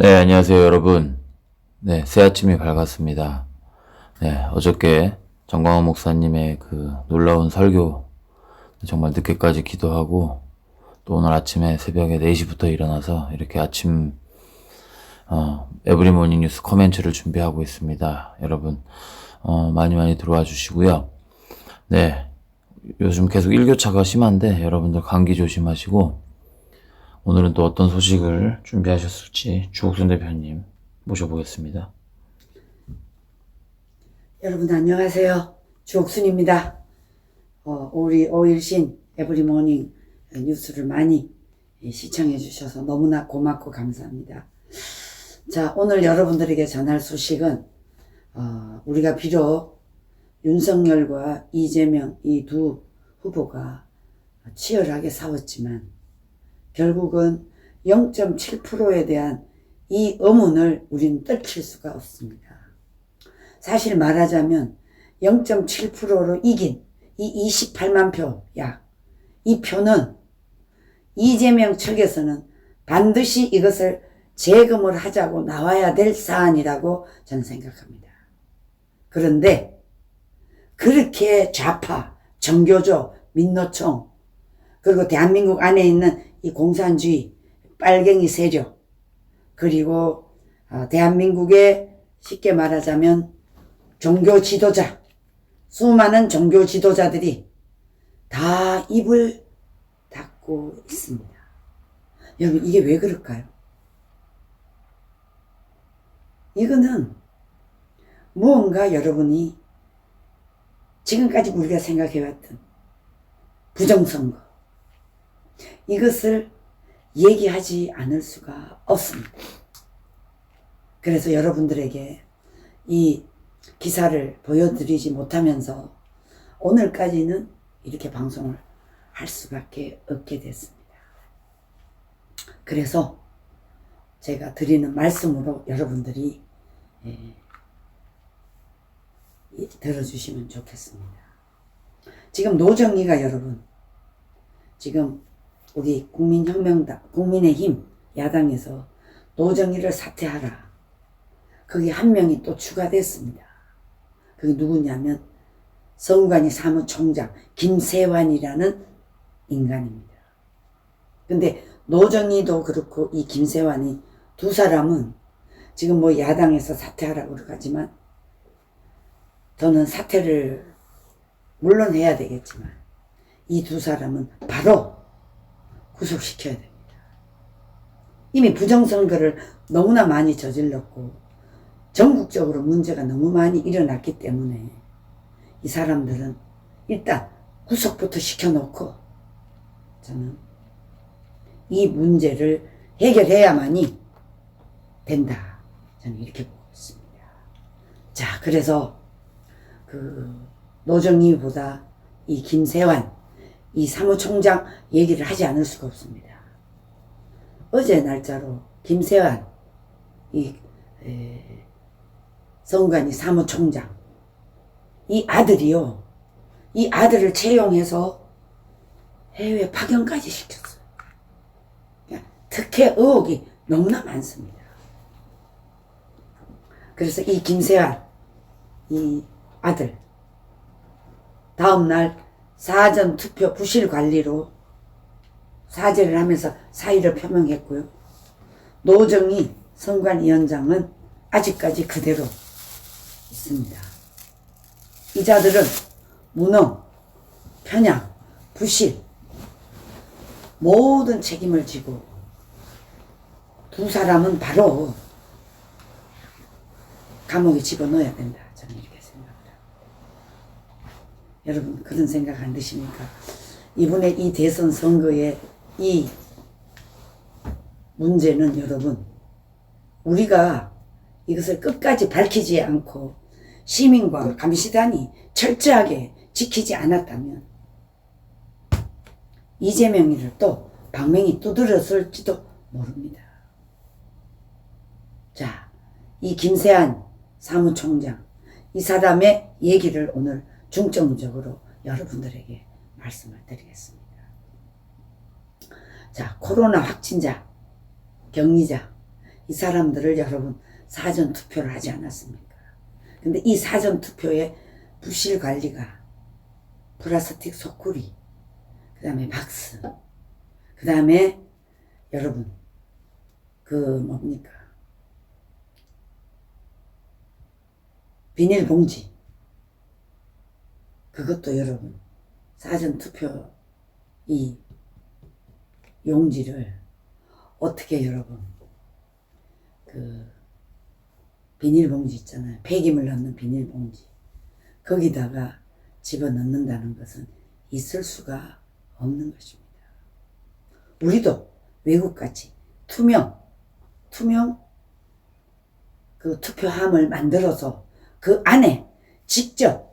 네, 안녕하세요, 여러분. 네, 새 아침이 밝았습니다. 네, 어저께 정광훈 목사님의 그 놀라운 설교, 정말 늦게까지 기도하고, 또 오늘 아침에 새벽에 4시부터 일어나서 이렇게 아침, 에브리 모닝 뉴스 코멘트를 준비하고 있습니다. 여러분, 많이 들어와 주시고요. 네, 요즘 계속 일교차가 심한데, 여러분들 감기 조심하시고, 오늘은 또 어떤 소식을 준비하셨을지 주옥순 대표님 모셔보겠습니다. 여러분 안녕하세요. 주옥순입니다. 우리 오일신 에브리모닝 뉴스를 많이 시청해 주셔서 너무나 고맙고 감사합니다. 자, 오늘 여러분들에게 전할 소식은 우리가 비록 윤석열과 이재명 이 두 후보가 치열하게 싸웠지만 결국은 0.7%에 대한 이 의문을 우리는 떨칠 수가 없습니다. 사실 말하자면 0.7%로 이긴 이 28만 표 약, 이 표는 이재명 측에서는 반드시 이것을 재검을 하자고 나와야 될 사안이라고 저는 생각합니다. 그런데 그렇게 좌파, 정교조, 민노총, 그리고 대한민국 안에 있는 이 공산주의, 빨갱이 세력, 그리고 대한민국의 쉽게 말하자면 종교 지도자, 수많은 종교 지도자들이 다 입을 닫고 있습니다. 여러분, 이게 왜 그럴까요? 이거는 무언가 여러분이 지금까지 우리가 생각해왔던 부정선거, 이것을 얘기하지 않을 수가 없습니다. 그래서 여러분들에게 이 기사를 보여드리지 못하면서 오늘까지는 이렇게 방송을 할 수밖에 없게 됐습니다. 그래서 제가 드리는 말씀으로 여러분들이 들어주시면 좋겠습니다. 지금 노정희가 여러분, 지금 우리 국민혁명당, 국민의힘 야당에서 노정희를 사퇴하라. 거기 한 명이 또 추가됐습니다. 그게 누구냐면 선관위 사무총장 김세환이라는 인간입니다. 근데 노정희도 그렇고 이 김세환이 두 사람은 지금 뭐 야당에서 사퇴하라고 그러지만 저는 사퇴를 물론 해야 되겠지만 이 두 사람은 바로 구속시켜야 됩니다. 이미 부정선거를 너무나 많이 저질렀고 전국적으로 문제가 너무 많이 일어났기 때문에 이 사람들은 일단 구속부터 시켜놓고 저는 이 문제를 해결해야만이 된다. 저는 이렇게 보고 있습니다. 자, 그래서 그 노정희보다 이 김세환 이 사무총장 얘기를 하지 않을 수가 없습니다. 어제 날짜로 김세환 이 선관위 사무총장 이 아들이요, 이 아들을 채용해서 해외 파견까지 시켰어요. 특혜 의혹이 너무나 많습니다. 그래서 이 김세환 이 아들 다음날 사전투표 부실 관리로 사죄를 하면서 사의를 표명했고요. 노정희 선관위원장은 아직까지 그대로 있습니다. 이 자들은 무능, 편향, 부실 모든 책임을 지고 두 사람은 바로 감옥에 집어넣어야 된다. 저는 이렇게 생각합니다. 여러분 그런 생각 안 드십니까? 이번에 이 대선 선거의 이 문제는 여러분 우리가 이것을 끝까지 밝히지 않고 시민과 감시단이 철저하게 지키지 않았다면 이재명이를 또 방맹이 두드렸을지도 모릅니다. 자, 이 김세환 사무총장 이 사람의 얘기를 오늘 중점적으로 여러분들에게 말씀을 드리겠습니다. 자, 코로나 확진자, 격리자 이 사람들을 여러분 사전 투표를 하지 않았습니까? 근데 이 사전 투표의 부실 관리가 플라스틱 소쿠리, 그 다음에 박스, 그 다음에 여러분 그 뭡니까 비닐봉지, 그것도 여러분 사전 투표 이 용지를 어떻게 여러분 그 비닐봉지 있잖아요. 폐기물 넣는 비닐봉지. 거기다가 집어넣는다는 것은 있을 수가 없는 것입니다. 우리도 외국같이 투명 그 투표함을 만들어서 그 안에 직접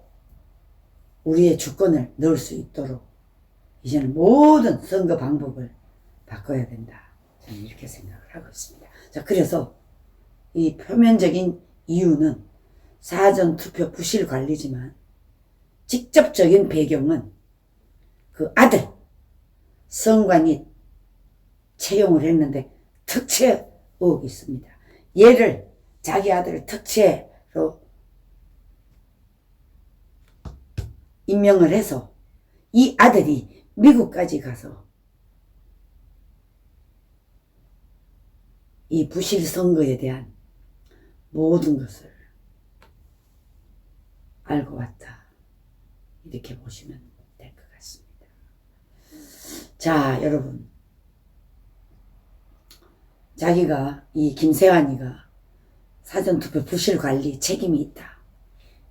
우리의 주권을 넣을 수 있도록 이제는 모든 선거 방법을 바꿔야 된다. 저는 이렇게 생각을 하고 있습니다. 자, 그래서 이 표면적인 이유는 사전투표 부실 관리지만 직접적인 배경은 그 아들 성관이 채용을 했는데 특채 의혹이 있습니다. 얘를 자기 아들을 특채로 임명을 해서 이 아들이 미국까지 가서 이 부실 선거에 대한 모든 것을 알고 왔다. 이렇게 보시면 될 것 같습니다. 자, 여러분. 자기가 이 김세환이가 사전투표 부실 관리 책임이 있다.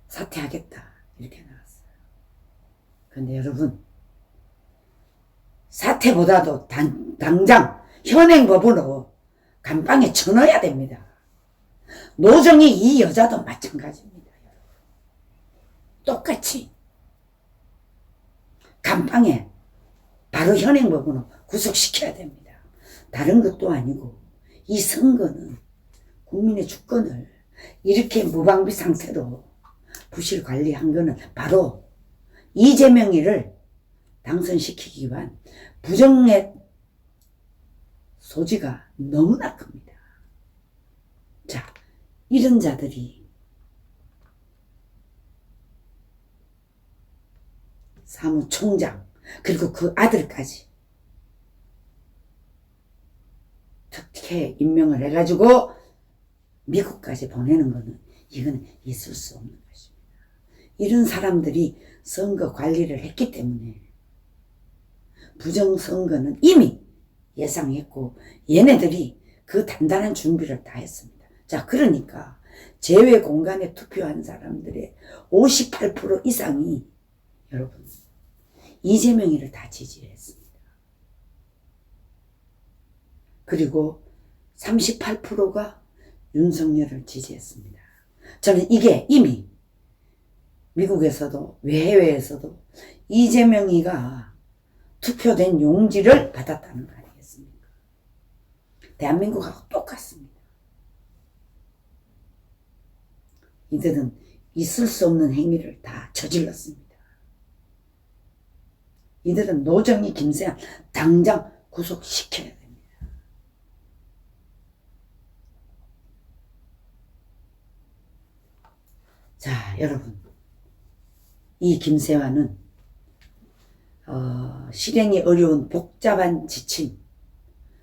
사퇴하겠다. 이렇게 나왔어요. 그런데 여러분, 사퇴보다도 당장 현행법으로 감방에 쳐넣어야 됩니다. 노정희 이 여자도 마찬가지입니다. 똑같이 감방에 바로 현행법으로 구속시켜야 됩니다. 다른 것도 아니고 이 선거는 국민의 주권을 이렇게 무방비 상태로 부실 관리한 거는 바로 이재명이를 당선시키기 위한 부정의 소지가 너무나 큽니다. 자, 이런 자들이 사무총장 그리고 그 아들까지 특혜 임명을 해가지고 미국까지 보내는 거는 이건 있을 수 없는 것입니다. 이런 사람들이 선거 관리를 했기 때문에 부정선거는 이미 예상했고 얘네들이 그 단단한 준비를 다 했습니다. 자, 그러니까 제외 공간에 투표한 사람들의 58% 이상이 여러분 이재명이를 다 지지했습니다. 그리고 38%가 윤석열을 지지했습니다. 저는 이게 이미 미국에서도 해외에서도 이재명이가 투표된 용지를 받았다는 거 아니겠습니까? 대한민국하고 똑같습니다. 이들은 있을 수 없는 행위를 다 저질렀습니다. 이들은 노정희, 김세환 당장 구속시켜야 됩니다. 자, 여러분, 이 김세환은 실행이 어려운 복잡한 지침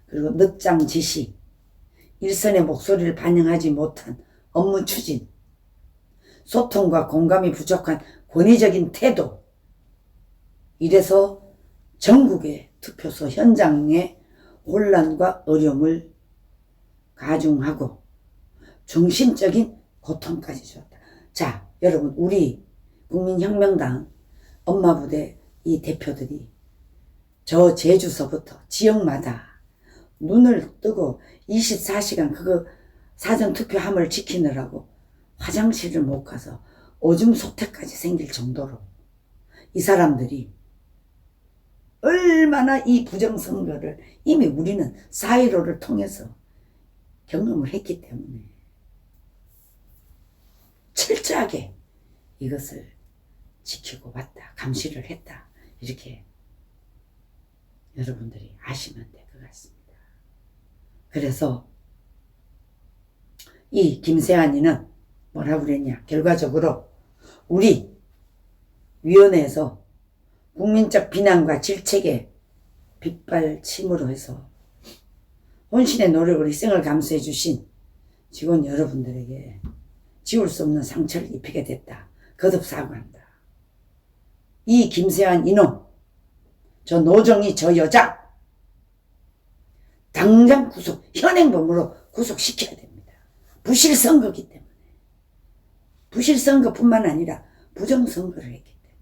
그리고 늦장 지시, 일선의 목소리를 반영하지 못한 업무 추진, 소통과 공감이 부족한 권위적인 태도, 이래서 전국의 투표소 현장의 혼란과 어려움을 가중하고 정신적인 고통까지 줬다. 자, 여러분, 우리 국민혁명당 엄마부대 이 대표들이 저 제주서부터 지역마다 눈을 뜨고 24시간 그거 사전투표함을 지키느라고 화장실을 못 가서 오줌 소태까지 생길 정도로 이 사람들이 얼마나 이 부정선거를 이미 우리는 4.15를 통해서 경험을 했기 때문에 철저하게 이것을 지키고 왔다, 감시를 했다, 이렇게 여러분들이 아시면 될 것 같습니다. 그래서 이 김세환이는 뭐라 그랬냐. 결과적으로 우리 위원회에서 국민적 비난과 질책에 빗발침으로 해서 혼신의 노력으로 희생을 감수해 주신 직원 여러분들에게 지울 수 없는 상처를 입히게 됐다. 거듭 사과한다. 이 김세환 이놈, 저 노정희 저 여자 당장 구속, 현행범으로 구속시켜야 됩니다. 부실선거기 때문에. 부실선거뿐만 아니라 부정선거를 했기 때문에.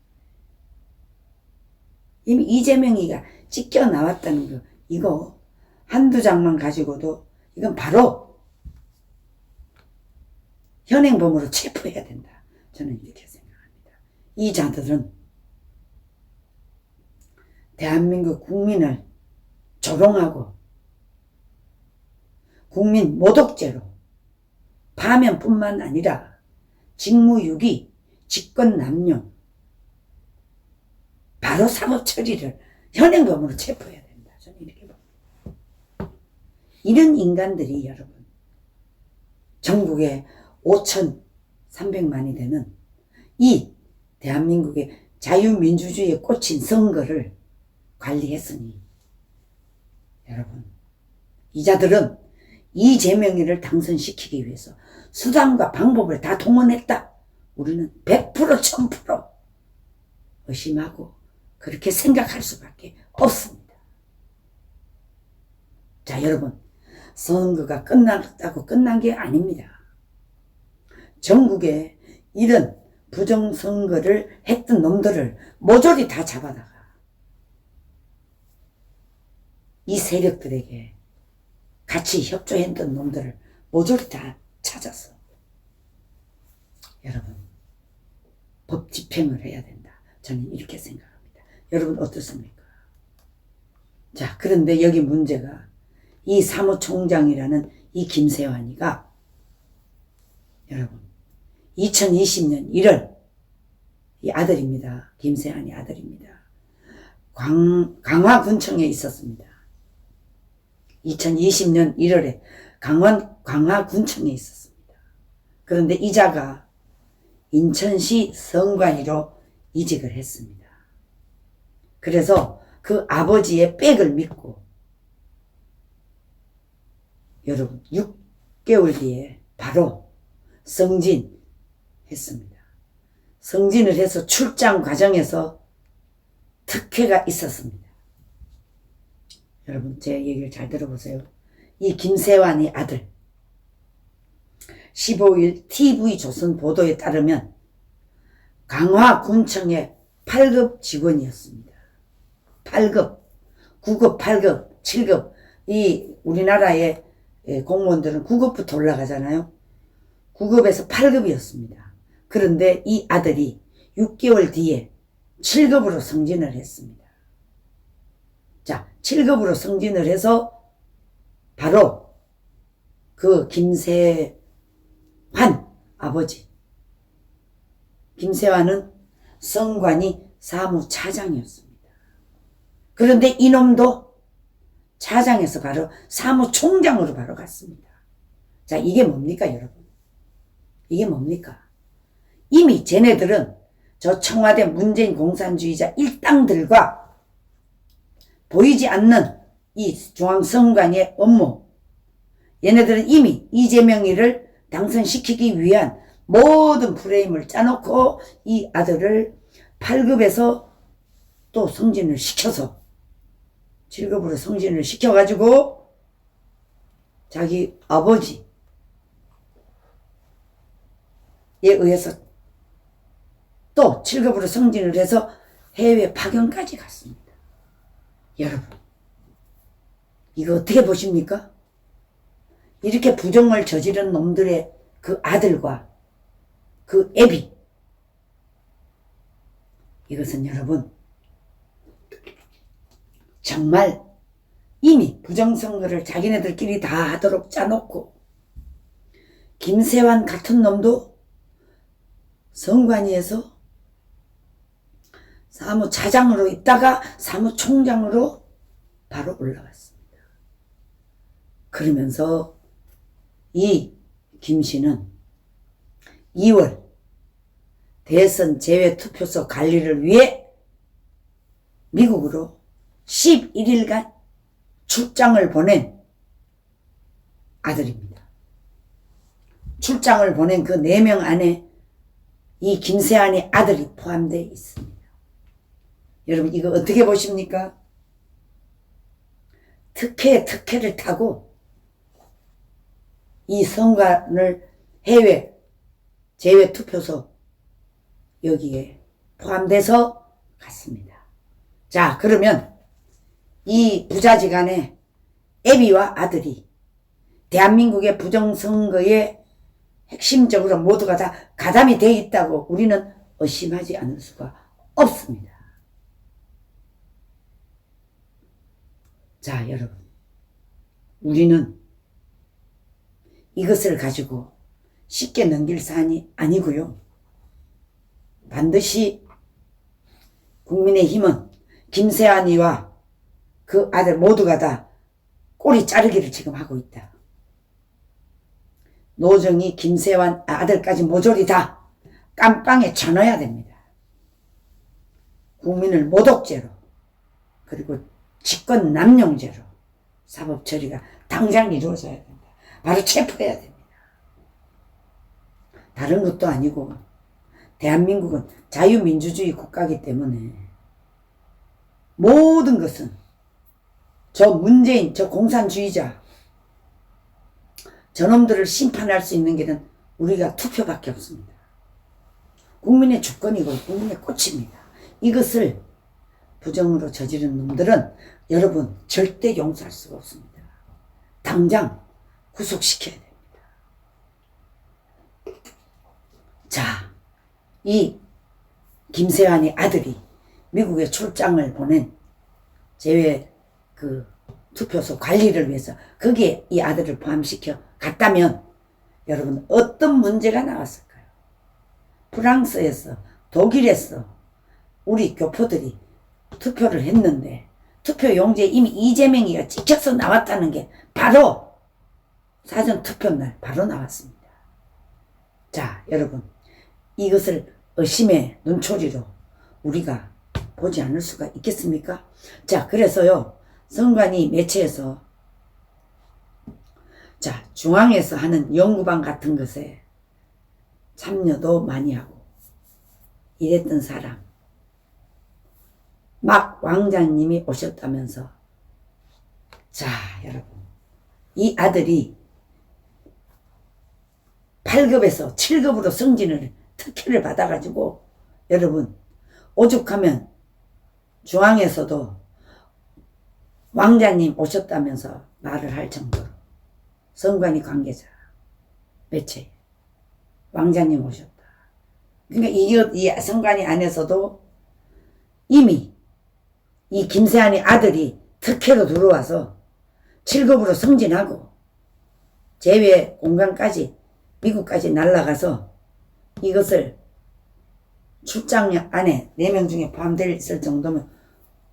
이미 이재명이가 찢겨 나왔다는 거, 이거 한두 장만 가지고도 이건 바로 현행범으로 체포해야 된다. 저는 이렇게 생각합니다. 이 자들은 대한민국 국민을 조롱하고 국민 모독죄로 파면뿐만 아니라 직무유기, 직권남용, 바로 사법 처리를 현행범으로 체포해야 된다. 저는 이렇게 봅니다. 이런 인간들이 여러분 전국에 5,300만이 되는 이 대한민국의 자유민주주의에 꽂힌 선거를 관리했으니 여러분 이 자들은 이재명이를 당선시키기 위해서 수단과 방법을 다 동원했다. 우리는 100% 1000% 의심하고 그렇게 생각할 수밖에 없습니다. 자 여러분, 선거가 끝났다고 끝난 게 아닙니다. 전국에 이런 부정선거를 했던 놈들을 모조리 다 잡아다가 이 세력들에게 같이 협조했던 놈들을 모조리 다 찾아서 여러분 법 집행을 해야 된다. 저는 이렇게 생각합니다. 여러분 어떻습니까? 자, 그런데 여기 문제가 이 사무총장이라는 이 김세환이가 여러분 2020년 1월 이 아들입니다. 김세환이 아들입니다. 강화군청에 있었습니다. 2020년 1월에 강화군청에 있었습니다. 그런데 이자가 인천시 성관이로 이직을 했습니다. 그래서 그 아버지의 백을 믿고 여러분 6개월 뒤에 바로 승진했습니다. 승진을 해서 출장 과정에서 특혜가 있었습니다. 여러분 제 얘기를 잘 들어보세요. 이 김세환의 아들 15일 TV조선 보도에 따르면 강화군청의 8급 직원이었습니다. 8급, 9급, 8급, 7급 이 우리나라의 공무원들은 9급부터 올라가잖아요. 9급에서 8급이었습니다. 그런데 이 아들이 6개월 뒤에 7급으로 승진을 했습니다. 자, 7급으로 승진을 해서 바로 그 김세환 아버지 김세환은 성관이 사무차장이었습니다. 그런데 이놈도 차장에서 바로 사무총장으로 바로 갔습니다. 자, 이게 뭡니까 여러분? 이게 뭡니까? 이미 쟤네들은 저 청와대 문재인 공산주의자 일당들과 보이지 않는 이 중앙선관위의 업무, 얘네들은 이미 이재명이를 당선시키기 위한 모든 프레임을 짜놓고 이 아들을 8급에서 또 승진을 시켜서 7급으로 승진을 시켜가지고 자기 아버지에 의해서 또 7급으로 승진을 해서 해외 파견까지 갔습니다. 여러분 이거 어떻게 보십니까? 이렇게 부정을 저지른 놈들의 그 아들과 그 애비, 이것은 여러분 정말 이미 부정선거를 자기네들끼리 다 하도록 짜놓고 김세환 같은 놈도 선관위에서 사무차장으로 있다가 사무총장으로 바로 올라갔습니다. 그러면서 이 김 씨는 2월 대선 제외 투표소 관리를 위해 미국으로 11일간 출장을 보낸 아들입니다. 출장을 보낸 그 4명 안에 이 김세환의 아들이 포함되어 있습니다. 여러분 이거 어떻게 보십니까? 특혜를 타고 이 선관을 해외 제외 투표소 여기에 포함돼서 갔습니다. 자, 그러면 이 부자지간에 애비와 아들이 대한민국의 부정선거에 핵심적으로 모두가 다 가담이 되어 있다고 우리는 의심하지 않을 수가 없습니다. 자, 여러분, 우리는 이것을 가지고 쉽게 넘길 사안이 아니고요. 반드시 국민의힘은 김세환이와 그 아들 모두가 다 꼬리 자르기를 지금 하고 있다. 노정이 김세환 아들까지 모조리 다 깜빵에 쳐넣어야 됩니다. 국민을 모독죄로 그리고 직권 남용죄로 사법 처리가 당장 이루어져야 된다. 바로 체포해야 됩니다. 다른 것도 아니고 대한민국은 자유민주주의 국가이기 때문에 모든 것은 저 문재인, 저 공산주의자 저놈들을 심판할 수 있는 길은 우리가 투표밖에 없습니다. 국민의 주권이고 국민의 꽃입니다. 이것을 부정으로 저지른 놈들은 여러분 절대 용서할 수가 없습니다. 당장 구속시켜야 됩니다. 자, 이 김세환의 아들이 미국에 출장을 보낸 제외 그 투표소 관리를 위해서 거기에 이 아들을 포함시켜 갔다면 여러분 어떤 문제가 나왔을까요? 프랑스에서 독일에서 우리 교포들이 투표를 했는데 투표용지에 이미 이재명이가 찍혀서 나왔다는 게 바로 사전투표날 바로 나왔습니다. 자, 여러분 이것을 의심의 눈초리로 우리가 보지 않을 수가 있겠습니까? 자, 그래서요 선관위 매체에서 자 중앙에서 하는 연구반 같은 것에 참여도 많이 하고 이랬던 사람 막 왕자님이 오셨다면서 자 여러분 이 아들이 8급에서 7급으로 승진을 특혜를 받아가지고 여러분 오죽하면 중앙에서도 왕자님 오셨다면서 말을 할 정도로 선관위 관계자 매체 왕자님 오셨다. 그러니까 이 선관위 안에서도 이미 이 김세환의 아들이 특혜로 들어와서 7급으로 승진하고 제외 공간까지 미국까지 날아가서 이것을 출장 안에 4명 중에 포함되어 있을 정도면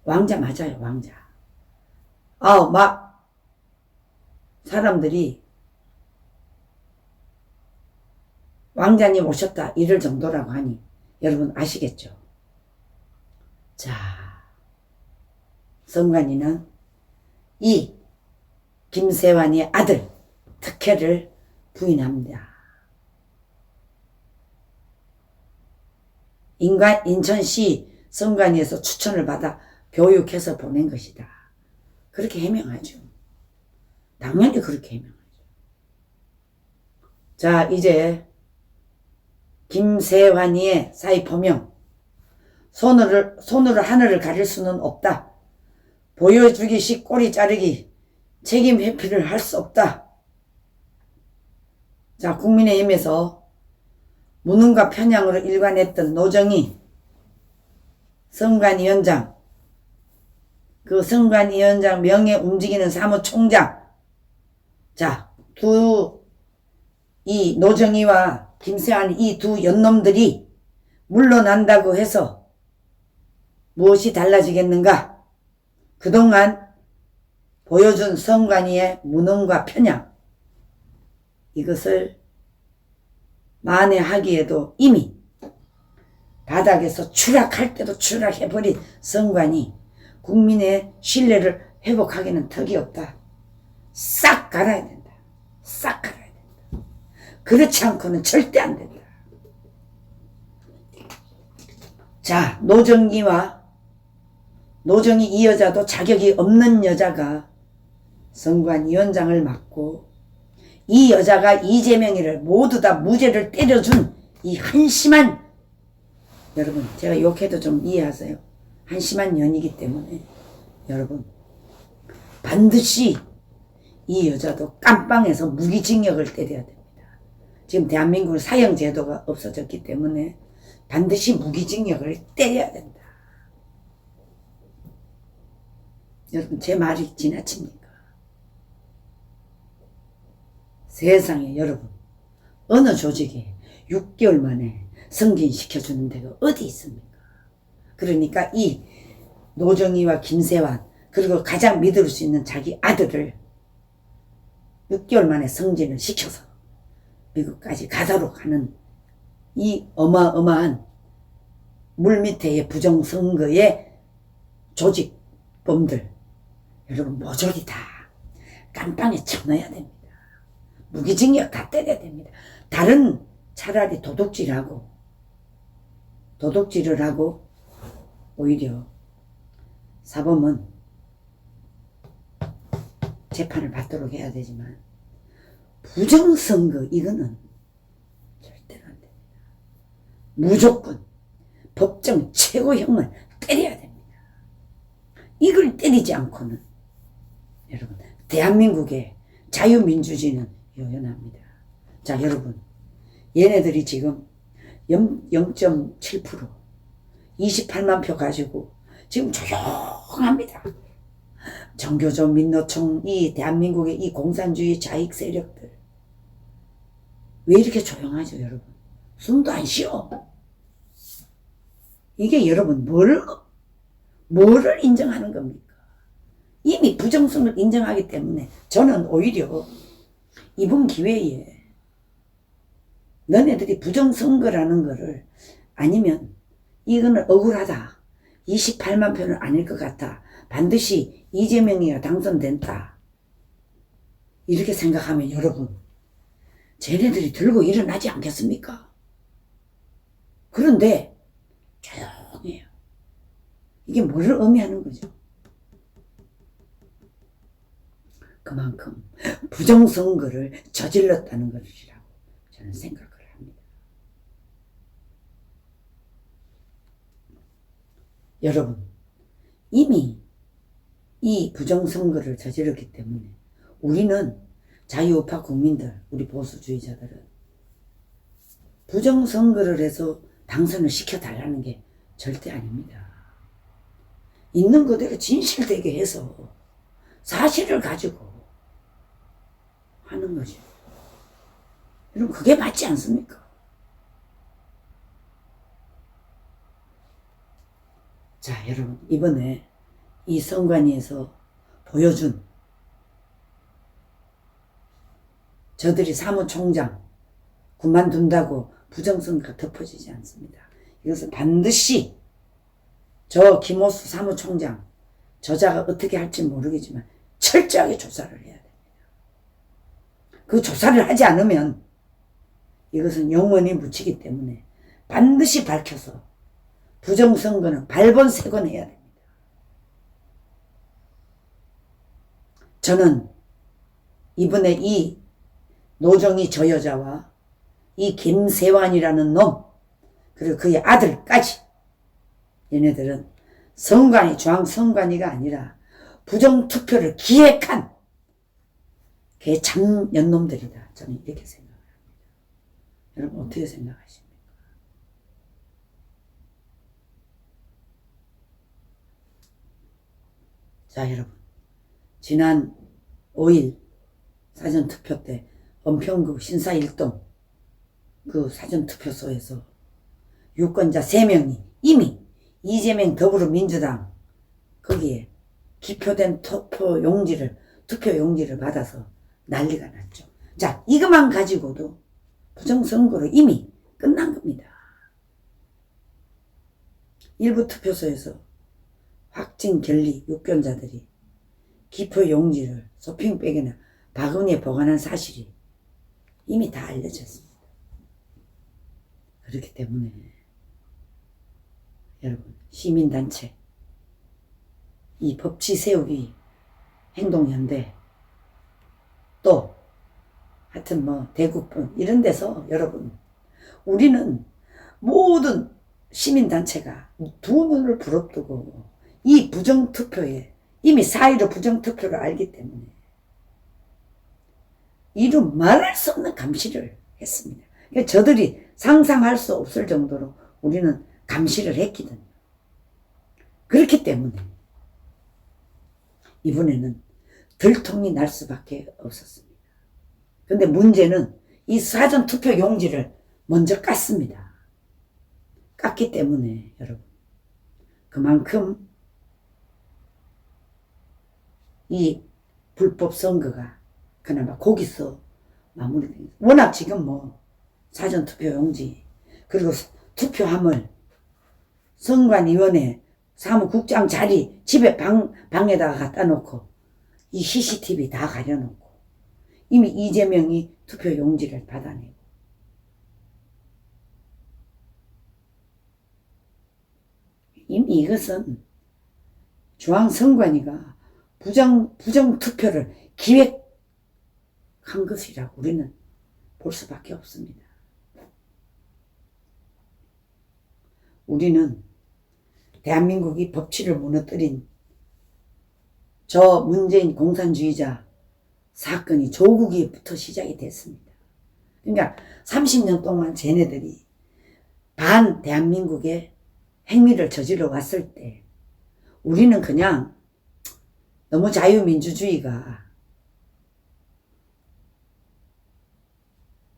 왕자 맞아요. 왕자. 막 사람들이 왕자님 오셨다 이럴 정도라고 하니 여러분 아시겠죠? 자, 선관위는 이 김세환의 아들 특혜를 부인합니다. 인천시 선관위에서 추천을 받아 교육해서 보낸 것이다. 그렇게 해명하죠. 당연히 그렇게 해명하죠. 자, 이제 김세환이의 사의포명. 손으로 하늘을 가릴 수는 없다. 보여주기식 꼬리 자르기, 책임 회피를 할 수 없다. 자, 국민의힘에서 무능과 편향으로 일관했던 노정희 선관위원장, 그 선관위원장 명예 움직이는 사무총장, 자, 이 노정희와 김세환 이 두 연놈들이 물러난다고 해서 무엇이 달라지겠는가? 그동안 보여준 선관위의 무능과 편향, 이것을 만회하기에도 이미 바닥에서 추락할 때도 추락해버린 선관위 국민의 신뢰를 회복하기는 턱이 없다. 싹 갈아야 된다. 싹 갈아야 된다. 그렇지 않고는 절대 안 된다. 자, 노정이 이 여자도 자격이 없는 여자가 선관위원장을 맡고 이 여자가 이재명이를 모두 다 무죄를 때려준 이 한심한, 여러분 제가 욕해도 좀 이해하세요. 한심한 년이기 때문에 여러분 반드시 이 여자도 깜빵에서 무기징역을 때려야 됩니다. 지금 대한민국은 사형제도가 없어졌기 때문에 반드시 무기징역을 때려야 된다. 여러분 제 말이 지나칩니까? 세상에 여러분 어느 조직에 6개월 만에 승진시켜주는 데가 어디 있습니까? 그러니까 이 노정희와 김세환 그리고 가장 믿을 수 있는 자기 아들을 6개월 만에 승진을 시켜서 미국까지 가도록 하는 이 어마어마한 물밑의 부정선거의 조직범들 여러분 모조리 다 깜빵에 쳐넣어야 됩니다. 무기징역 다 때려야 됩니다. 다른 차라리 도둑질을 하고 오히려 사범은 재판을 받도록 해야 되지만 부정선거 이거는 절대로 안 됩니다. 무조건 법정 최고형을 때려야 됩니다. 이걸 때리지 않고는 여러분 대한민국의 자유민주주의는 요연합니다. 자 여러분 얘네들이 지금 0.7% 28만 표 가지고 지금 조용합니다. 정교조 민노총 이 대한민국의 이 공산주의 좌익 세력들 왜 이렇게 조용하죠 여러분? 숨도 안 쉬어. 이게 여러분 뭐를 인정하는 겁니까? 이미 부정선거를 인정하기 때문에 저는 오히려 이번 기회에 너네들이 부정선거라는 거를 아니면 이거는 억울하다. 28만 표는 아닐 것 같다. 반드시 이재명이가 당선된다. 이렇게 생각하면 여러분 쟤네들이 들고 일어나지 않겠습니까? 그런데 조용해요. 이게 뭐를 의미하는 거죠? 그만큼 부정선거를 저질렀다는 것이라고 저는 생각을 합니다. 여러분 이미 이 부정선거를 저질렀기 때문에 우리는 자유우파 국민들 우리 보수주의자들은 부정선거를 해서 당선을 시켜달라는 게 절대 아닙니다. 있는 그대로 진실되게 해서 사실을 가지고 하는 거죠. 여러분 그게 맞지 않습니까? 자 여러분 이번에 이 선관위에서 보여준 저들이 사무총장 그만둔다고 부정선거가 덮어지지 않습니다. 이것은 반드시 저 김호수 사무총장 저자가 어떻게 할지 모르겠지만 철저하게 조사를 해야 됩니다. 그 조사를 하지 않으면 이것은 영원히 묻히기 때문에 반드시 밝혀서 부정선거는 발본색원해야 됩니다. 저는 이번에 이 노정희 저 여자와 이 김세환이라는 놈 그리고 그의 아들까지 얘네들은 중앙선관위가 아니라 부정투표를 기획한 개장년놈들이다. 저는 이렇게 생각을 합니다. 여러분 어떻게 생각하십니까? 자 여러분 지난 5일 사전투표 때 은평구 신사 1동 그 사전투표소에서 유권자 3명이 이미 이재명 더불어민주당 거기에 기표된 투표 용지를 받아서 난리가 났죠. 자 이것만 가지고도 부정선거로 이미 끝난 겁니다. 일부 투표소에서 확진 결리 유권자들이 기표 용지를 쇼핑백이나 바구니에 보관한 사실이 이미 다 알려졌습니다. 그렇기 때문에 여러분, 시민단체, 이 법치 세우기 행동연대, 또 하여튼 뭐 대국분 이런 데서 여러분, 우리는 모든 시민단체가 두 눈을 부릅뜨고 이 부정투표에 이미 4.15 부정투표를 알기 때문에 이루 말할 수 없는 감시를 했습니다. 그러니까 저들이 상상할 수 없을 정도로 우리는 감시를 했거든요. 그렇기 때문에 이번에는 들통이 날 수밖에 없었습니다. 근데 문제는 이 사전투표 용지를 먼저 깠습니다. 깠기 때문에 여러분, 그만큼 이 불법 선거가 그나마 거기서 마무리됩니다. 워낙 지금 뭐 사전투표 용지 그리고 투표함을 선관위원회 사무국장 자리 집에 방에다가 갖다 놓고 이 CCTV 다 가려놓고 이미 이재명이 투표 용지를 받아내고 이미 이것은 중앙선관위가 부정투표를 기획한 것이라고 우리는 볼 수밖에 없습니다. 우리는 대한민국이 법치를 무너뜨린 저 문재인 공산주의자 사건이 조국이부터 시작이 됐습니다. 그러니까 30년 동안 쟤네들이 반 대한민국의 행위를 저질러 왔을 때 우리는 그냥 너무 자유민주주의가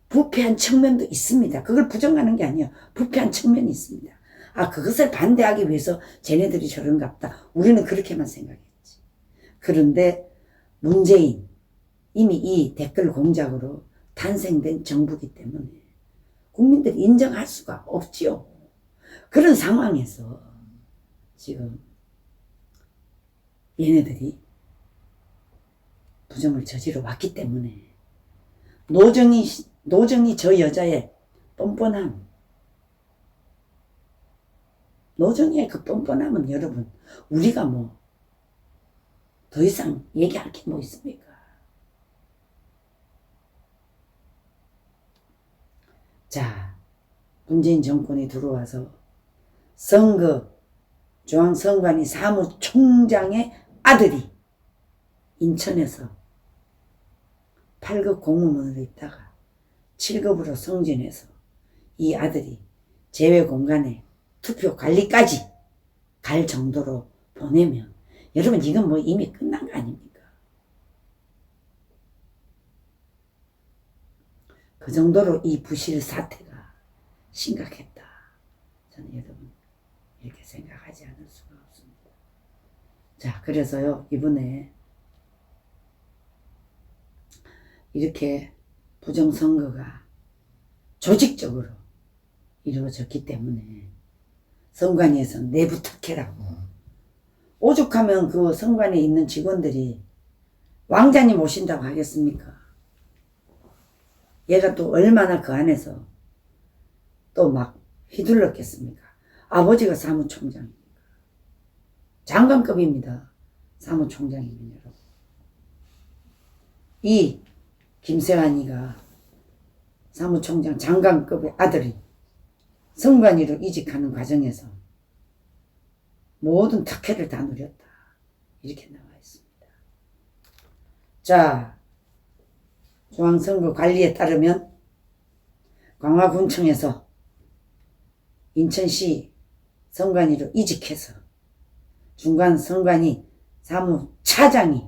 부패한 측면도 있습니다. 그걸 부정하는 게 아니에요. 부패한 측면이 있습니다. 아, 그것을 반대하기 위해서 쟤네들이 저런갑다. 우리는 그렇게만 생각했지. 그런데 문재인, 이미 이 댓글 공작으로 탄생된 정부이기 때문에 국민들이 인정할 수가 없지요. 그런 상황에서 지금 얘네들이 부정을 저지러 왔기 때문에 노정이 저 여자의 뻔뻔함, 노정이의 그 뻔뻔함은 여러분, 우리가 뭐 더 이상 얘기할 게 뭐 있습니까? 자, 문재인 정권이 들어와서 중앙선관위 사무총장의 아들이 인천에서 8급 공무원으로 있다가 7급으로 승진해서 이 아들이 제외공간에 투표 관리까지 갈 정도로 보내면 여러분, 이건 뭐 이미 끝난 거 아닙니까? 그 정도로 이 부실 사태가 심각했다. 저는 여러분 이렇게 생각하지 않을 수가 없습니다. 자, 그래서요, 이번에 이렇게 부정선거가 조직적으로 이루어졌기 때문에 선관위에서 내부 특혜라고 오죽하면 그 선관위에 있는 직원들이 왕자님 오신다고 하겠습니까? 얘가 또 얼마나 그 안에서 또 막 휘둘렀겠습니까? 아버지가 사무총장입니다. 장관급입니다. 사무총장이면 여러분. 이 김세환이가 사무총장 장관급의 아들이 선관위로 이직하는 과정에서 모든 특혜를 다 누렸다. 이렇게 나와 있습니다. 자, 중앙선거 관리에 따르면 광화군청에서 인천시 선관위로 이직해서 중간선관위 사무차장이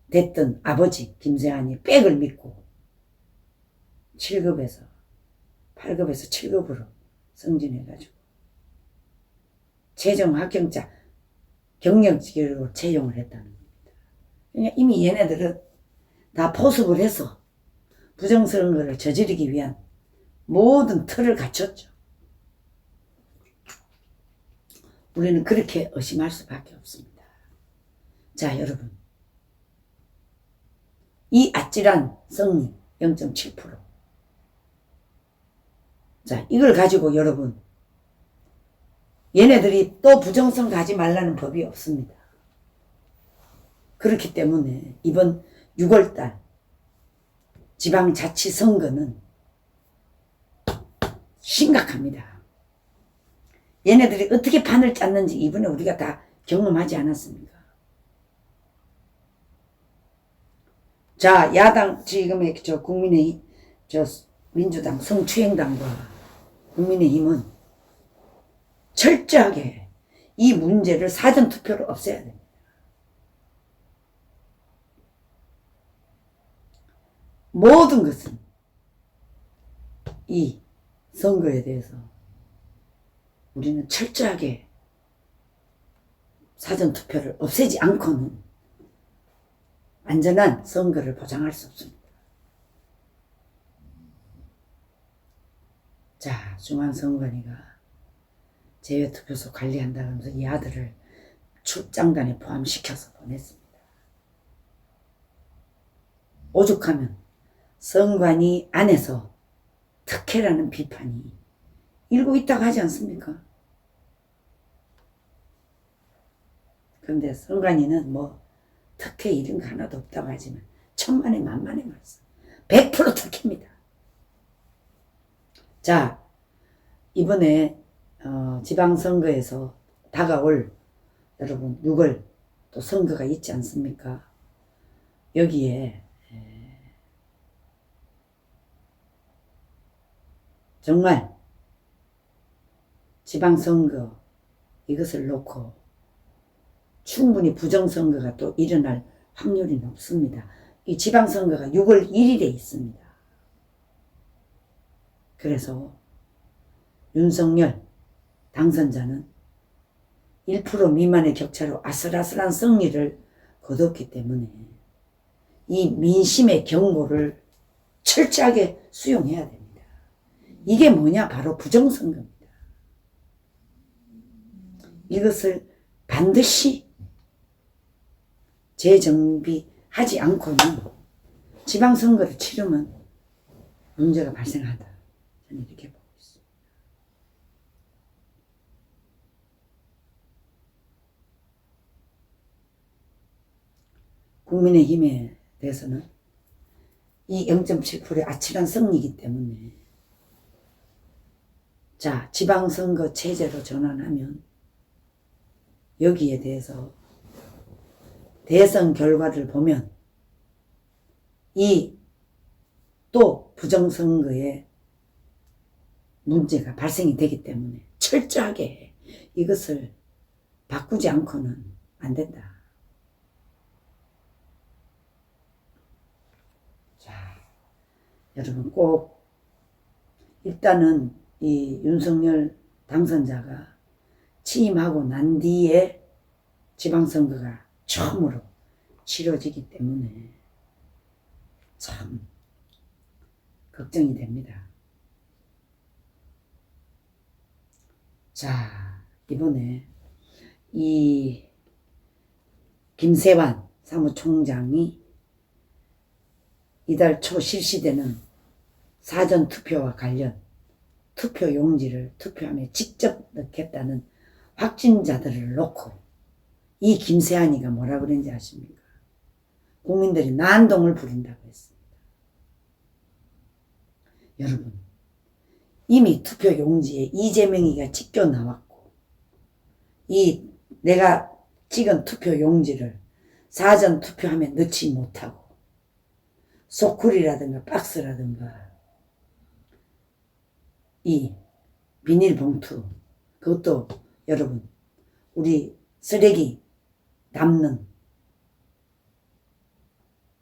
됐던 아버지 김세환이 백을 믿고 7급에서 8급에서 7급으로 승진해가지고 최종 합격자 경력직으로 채용을 했다는 겁니다. 그러니까 이미 얘네들은 다 포섭을 해서 부정선거를 저지르기 위한 모든 틀을 갖췄죠. 우리는 그렇게 의심할 수밖에 없습니다. 자, 여러분. 이 아찔한 승리 0.7%. 자, 이걸 가지고 여러분, 얘네들이 또 부정선거 하지 말라는 법이 없습니다. 그렇기 때문에 이번 6월달 지방자치선거는 심각합니다. 얘네들이 어떻게 판을 짰는지 이번에 우리가 다 경험하지 않았습니까? 자, 야당 지금의 국민의힘, 민주당, 성추행당과 국민의힘은 철저하게 이 문제를 사전투표로 없애야 됩니다. 모든 것은 이 선거에 대해서 우리는 철저하게 사전투표를 없애지 않고는 안전한 선거를 보장할 수 없습니다. 자, 중앙선관위가 제외투표소 관리한다면서 이 아들을 출장단에 포함시켜서 보냈습니다. 오죽하면 선관위 안에서 특혜라는 비판이 일고 있다고 하지 않습니까? 그런데 선관위는 특혜 이런 거 하나도 없다고 하지만 천만에 만만의 말씀. 100% 특혜입니다. 자, 이번에 지방선거에서 다가올 여러분 6월 또 선거가 있지 않습니까? 여기에 정말 지방선거 이것을 놓고 충분히 부정선거가 또 일어날 확률이 높습니다. 이 지방선거가 6월 1일에 있습니다. 그래서 윤석열 당선자는 1% 미만의 격차로 아슬아슬한 승리를 거뒀기 때문에 이 민심의 경고를 철저하게 수용해야 됩니다. 이게 뭐냐? 바로 부정선거입니다. 이것을 반드시 재정비하지 않고는 지방선거를 치르면 문제가 발생한다. 저는 이렇게 보고 있습니다. 국민의힘에 대해서는 이 0.7%의 아찔한 승리이기 때문에 자, 지방선거 체제로 전환하면 여기에 대해서 대선 결과를 보면 이 또 부정선거에 문제가 발생이 되기 때문에 철저하게 이것을 바꾸지 않고는 안 된다. 자, 여러분 꼭 일단은 이 윤석열 당선자가 취임하고 난 뒤에 지방선거가 처음으로 치러지기 때문에 참 걱정이 됩니다. 자, 이번에 이 김세환 사무총장이 이달 초 실시되는 사전투표와 관련 투표용지를 투표함에 직접 넣겠다는 확진자들을 놓고 이 김세환이가 뭐라 그랬는지 아십니까? 국민들이 난동을 부린다고 했습니다. 여러분, 이미 투표용지에 이재명이가 찍혀 나왔고 이 내가 찍은 투표용지를 사전투표함에 넣지 못하고 소쿠리라든가 박스라든가 이 비닐봉투 그것도 여러분 우리 쓰레기 담는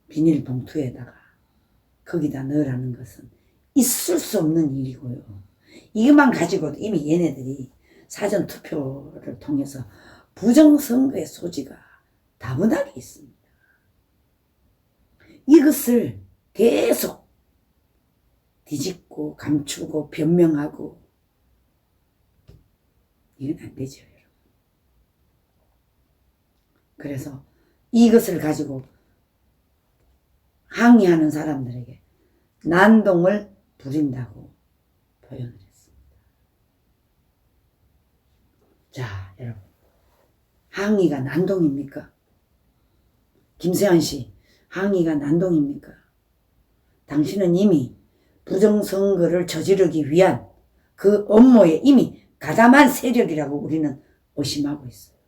비닐봉투에다가 거기다 넣으라는 것은 있을 수 없는 일이고요. 이것만 가지고도 이미 얘네들이 사전투표를 통해서 부정선거의 소지가 다분하게 있습니다. 이것을 계속 뒤집고 감추고 변명하고 이건 안 되죠, 여러분. 그래서 이것을 가지고 항의하는 사람들에게 난동을 부린다고 표현을 했습니다. 자, 여러분. 항의가 난동입니까? 김세환 씨, 항의가 난동입니까? 당신은 이미 부정선거를 저지르기 위한 그 업무에 이미 가담한 세력이라고 우리는 의심하고 있어요.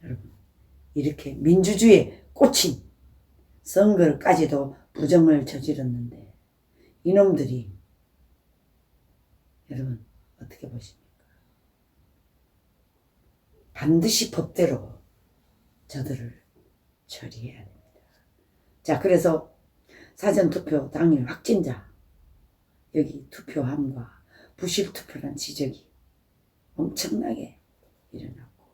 여러분, 이렇게 민주주의에 꽂힌 선거까지도 부정을 저질렀는데 이놈들이 여러분 어떻게 보십니까? 반드시 법대로 저들을 처리해야 됩니다. 자, 그래서 사전투표 당일 확진자 여기 투표함과 부실투표란 지적이 엄청나게 일어났고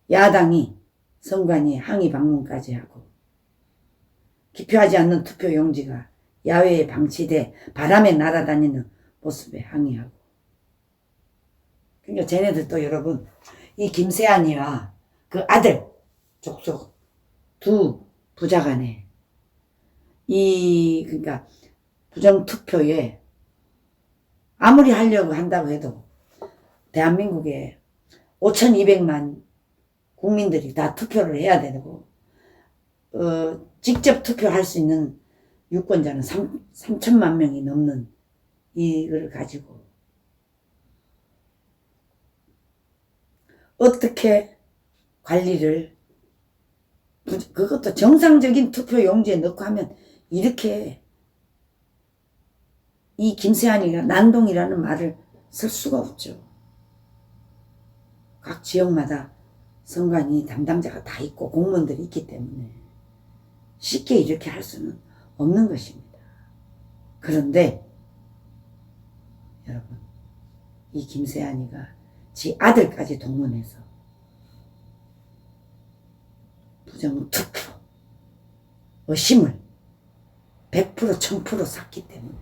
야당이 선관위에 항의 방문까지 하고 기표하지 않는 투표용지가 야외에 방치돼 바람에 날아다니는 모습에 항의하고 그러니까 쟤네들도 여러분 이 김세환이와 그 아들 족속 두 부자 간에 그러니까 부정투표에 아무리 하려고 한다고 해도 대한민국에 5,200만 국민들이 다 투표를 해야 되고 직접 투표할 수 있는 유권자는 3천만 명이 넘는 이걸 가지고 어떻게 관리를 그것도 정상적인 투표용지에 넣고 하면 이렇게 이 김세환이가 난동이라는 말을 쓸 수가 없죠. 각 지역마다 선관위 담당자가 다 있고 공무원들이 있기 때문에 쉽게 이렇게 할 수는 없는 것입니다. 그런데 여러분 이 김세환이가 지 아들까지 동원해서 부정투표 의심을 100% 1000% 샀기 때문에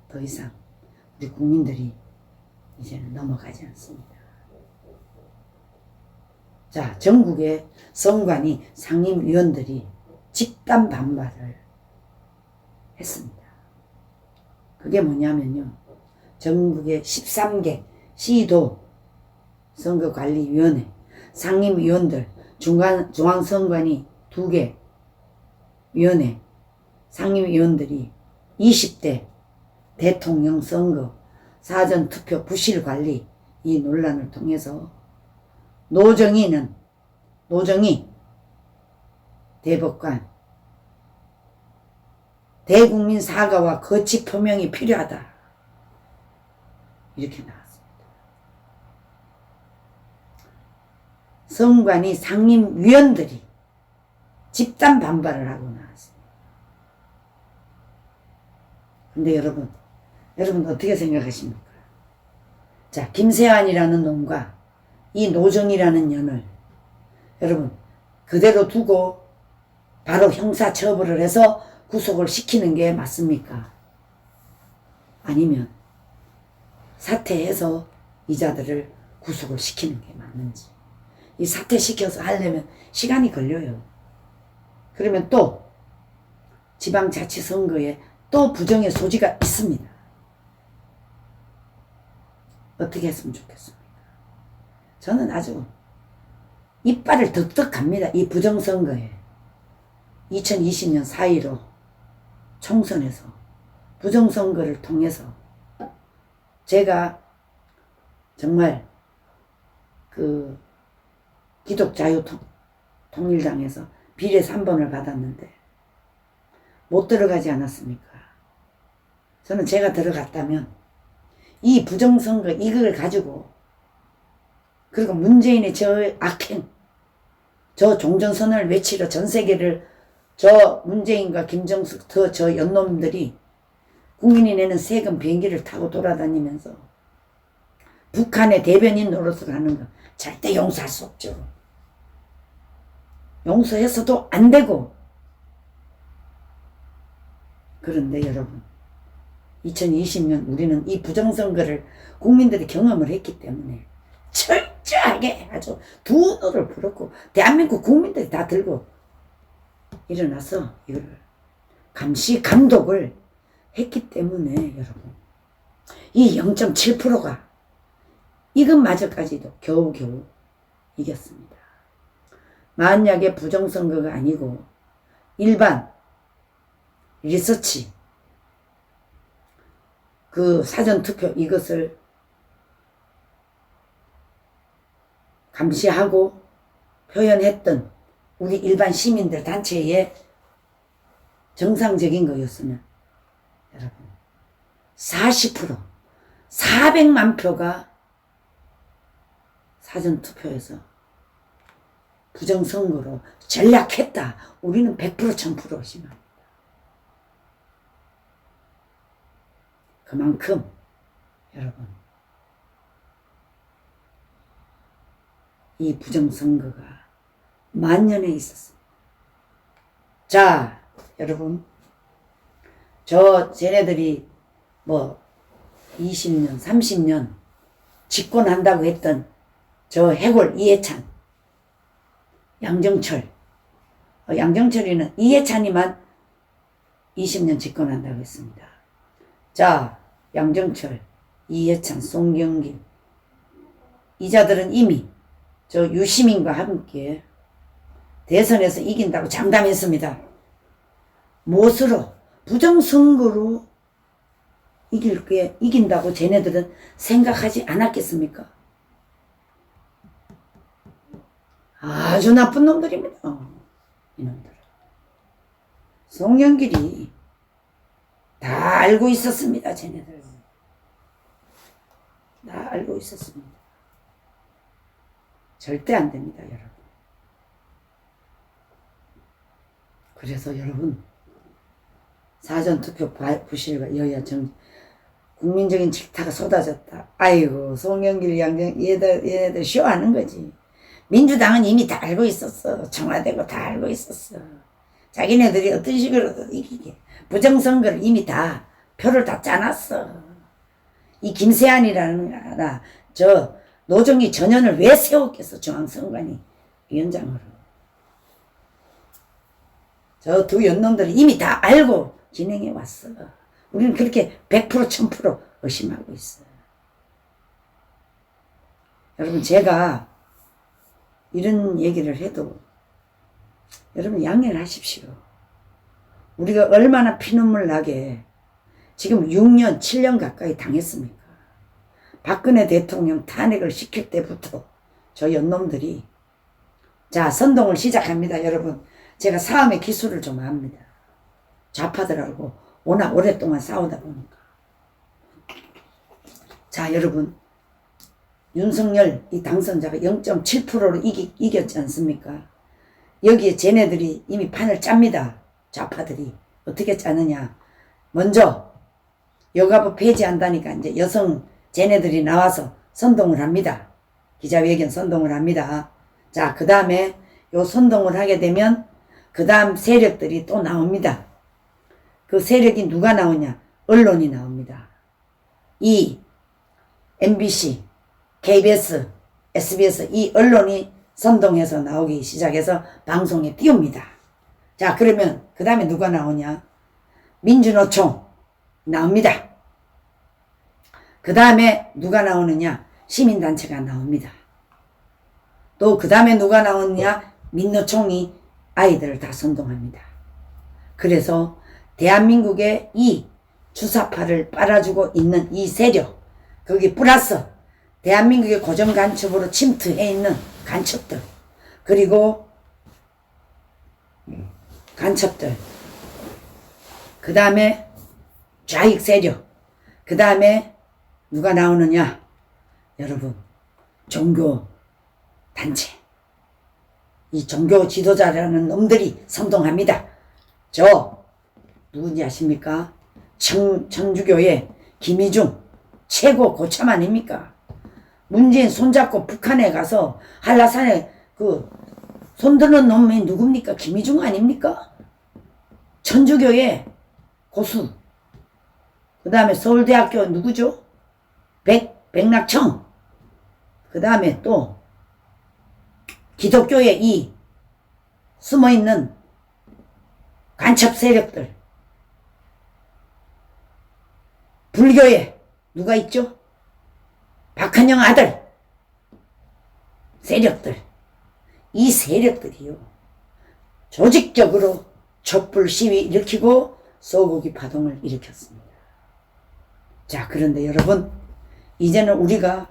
더 이상 우리 국민들이 이제는 넘어가지 않습니다. 자, 전국의 선관위 상임위원들이 집단 반발을 했습니다. 그게 뭐냐면요. 전국의 13개 시도 선거관리위원회 상임위원들 중앙선관위 2개 위원회 상임위원들이 20대 대통령 선거 사전투표 부실관리 이 논란을 통해서 노정희 대법관 대국민 사과와 거치 표명이 필요하다 이렇게 나왔습니다. 선관위 상임위원들이 집단 반발을 하고 나왔습니다. 근데 여러분 어떻게 생각하십니까? 자, 김세환이라는 놈과 이 노정이라는 년을 여러분 그대로 두고 바로 형사처벌을 해서 구속을 시키는 게 맞습니까? 아니면 사퇴해서 이자들을 구속을 시키는 게 맞는지. 이 사퇴시켜서 하려면 시간이 걸려요. 그러면 또 지방자치선거에 또 부정의 소지가 있습니다. 어떻게 했으면 좋겠습니까? 저는 아주 이빨을 덕덕 갑니다. 이 부정선거에 2020년 4.15 총선에서 부정선거를 통해서 제가 정말 그 기독자유통일당에서 비례 3번을 받았는데 못 들어가지 않았습니까? 저는 제가 들어갔다면 이 부정선거 이걸 가지고 그리고 문재인의 저 악행 저 종전선언을 외치러 전 세계를 저 문재인과 김정숙 저 연놈들이 국민이 내는 세금 비행기를 타고 돌아다니면서 북한의 대변인 노릇을 하는 거 절대 용서할 수 없죠. 용서해서도 안 되고 그런데 여러분 2020년 우리는 이 부정선거를 국민들이 경험을 했기 때문에 철저하게 아주 두 눈을 부릅고 대한민국 국민들이 다 들고 일어나서 이걸 감시 감독을 했기 때문에 여러분 이 0.7%가 이것마저까지도 겨우겨우 이겼습니다. 만약에 부정선거가 아니고 일반 리서치 그 사전투표 이것을 감시하고 표현했던 우리 일반 시민들 단체의 정상적인 거였으면 여러분 40% 400만 표가 사전투표에서 부정선거로 전략했다. 우리는 100% 1000% 의심합니다. 그만큼 여러분 이 부정선거가 만년에 있었습니다. 자 여러분 쟤네들이 뭐 20년 30년 집권한다고 했던 저 해골 이해찬 양정철 양정철이는 이해찬이만 20년 집권한다고 했습니다. 자 양정철 이해찬 송경길 이 자들은 이미 저 유시민과 함께 대선에서 이긴다고 장담했습니다. 무엇으로? 부정선거로 이긴다고 쟤네들은 생각하지 않았겠습니까? 아주 나쁜 놈들입니다. 이놈들. 송영길이 다 알고 있었습니다. 쟤네들. 다 알고 있었습니다. 절대 안 됩니다. 여러분. 그래서 여러분 사전투표 부실과 여야 국민적인 질타가 쏟아졌다. 아이고 송영길 양정 얘네들 쇼하는 거지. 민주당은 이미 다 알고 있었어. 청와대고 다 알고 있었어. 자기네들이 어떤 식으로든 이기게 부정선거를 이미 다 표를 다 짜놨어. 이 김세안이라는 저 노정희 전현을 왜 세웠겠어. 중앙선관위 위원장으로. 저 두 연놈들이 이미 다 알고 진행해 왔어. 우리는 그렇게 100% 1000% 의심하고 있어요. 여러분 제가 이런 얘기를 해도 여러분 양해를 하십시오. 우리가 얼마나 피눈물 나게 지금 6년 7년 가까이 당했습니까? 박근혜 대통령 탄핵을 시킬 때부터 저 연놈들이 자 선동을 시작합니다. 여러분 제가 싸움의 기술을 좀 압니다. 좌파들하고 워낙 오랫동안 싸우다 보니까 자 여러분 윤석열 이 당선자가 0.7%로 이겼지 않습니까? 여기에 쟤네들이 이미 판을 짭니다. 좌파들이 어떻게 짜느냐. 먼저 여가부 폐지한다니까 이제 여성 쟤네들이 나와서 선동을 합니다. 기자회견 선동을 합니다. 자 그 다음에 요 선동을 하게 되면 그 다음 세력들이 또 나옵니다. 그 세력이 누가 나오냐? 언론이 나옵니다. 이 MBC, KBS, SBS 이 언론이 선동해서 나오기 시작해서 방송에 띄웁니다. 자 그러면 그 다음에 누가 나오냐? 민주노총 나옵니다. 그 다음에 누가 나오느냐? 시민단체가 나옵니다. 또 그 다음에 누가 나오느냐? 민노총이 아이들을 다 선동합니다. 그래서 대한민국의 이 주사파를 빨아주고 있는 이 세력 거기 플러스 대한민국의 고정간첩으로 침투해 있는 간첩들 그리고 간첩들 그 다음에 좌익 세력 그 다음에 누가 나오느냐? 여러분 종교 단체 이 종교 지도자라는 놈들이 선동합니다. 저 누군지 아십니까? 천주교의 김희중 최고 고참 아닙니까? 문재인 손잡고 북한에 가서 한라산에 그 손드는 놈이 누굽니까? 김희중 아닙니까? 천주교의 고수, 그 다음에 서울대학교 누구죠? 백낙청, 그 다음에 또 기독교에 이 숨어있는 간첩 세력들, 불교에 누가 있죠? 박한영 아들 세력들, 이 세력들이요 조직적으로 촛불 시위 일으키고 소고기 파동을 일으켰습니다. 자, 그런데 여러분, 이제는 우리가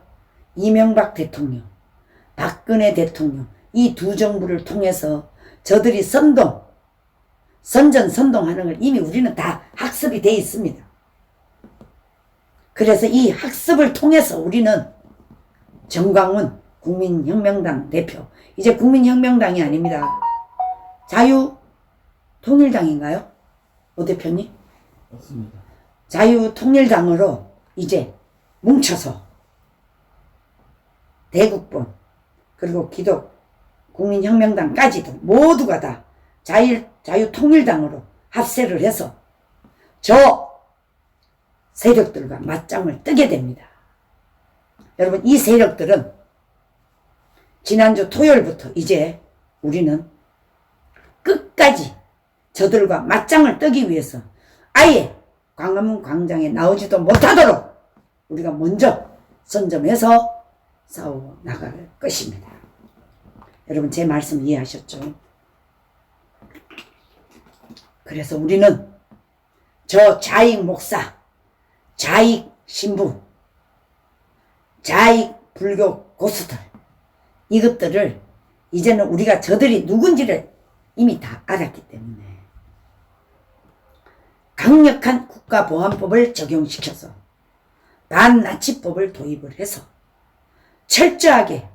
이명박 대통령, 박근혜 대통령 이 두 정부를 통해서 저들이 선전선동하는 걸 이미 우리는 다 학습이 돼 있습니다. 그래서 이 학습을 통해서 우리는 정광훈 국민혁명당 대표, 이제 국민혁명당이 아닙니다. 자유통일당인가요? 오 대표님? 맞습니다. 자유통일당으로 이제 뭉쳐서 대국본 그리고 국민혁명당까지도 모두가 다 자유통일당으로 합세를 해서 저 세력들과 맞짱을 뜨게 됩니다. 여러분, 이 세력들은 지난주 토요일부터 이제 우리는 끝까지 저들과 맞짱을 뜨기 위해서 아예 광화문 광장에 나오지도 못하도록 우리가 먼저 선점해서 싸워 나갈 것입니다. 여러분, 제 말씀 이해하셨죠? 그래서 우리는 저 좌익 목사, 좌익 신부, 좌익 불교 고수들, 이것들을 이제는 우리가 저들이 누군지를 이미 다 알았기 때문에 강력한 국가보안법을 적용시켜서 반나치법을 도입을 해서 철저하게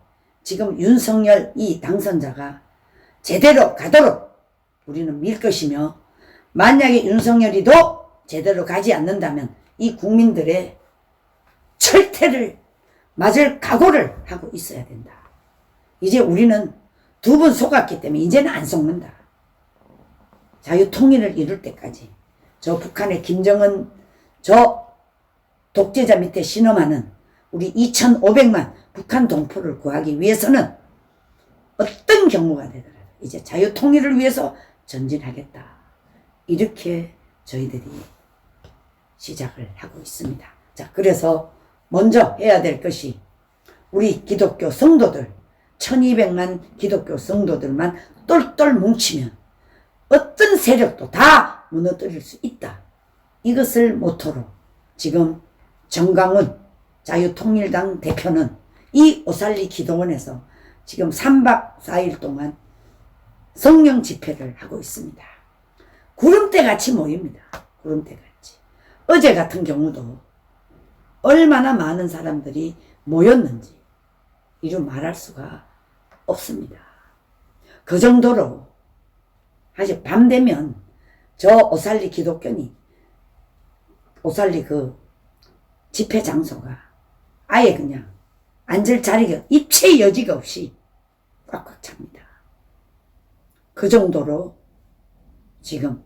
지금 윤석열 이 당선자가 제대로 가도록 우리는 밀 것이며, 만약에 윤석열이도 제대로 가지 않는다면 이 국민들의 철퇴를 맞을 각오를 하고 있어야 된다. 이제 우리는 두 번 속았기 때문에 이제는 안 속는다. 자유통일을 이룰 때까지 저 북한의 김정은 저 독재자 밑에 신음하는 우리 2,500만 북한 동포를 구하기 위해서는 어떤 경우가 되더라도 이제 자유통일을 위해서 전진하겠다. 이렇게 저희들이 시작을 하고 있습니다. 자, 그래서 먼저 해야 될 것이 우리 기독교 성도들 1200만 기독교 성도들만 똘똘 뭉치면 어떤 세력도 다 무너뜨릴 수 있다. 이것을 모토로 지금 정광훈 자유통일당 대표는 이 오살리 기도원에서 지금 3박 4일 동안 성령 집회를 하고 있습니다. 구름대같이 모입니다. 구름대같이. 어제 같은 경우도 얼마나 많은 사람들이 모였는지 이루 말할 수가 없습니다. 그 정도로 사실 밤 되면 저 오살리 기독교니 오살리 그 집회 장소가 아예 그냥 앉을 자리가 입체 여지가 없이 꽉꽉 찹니다. 그 정도로 지금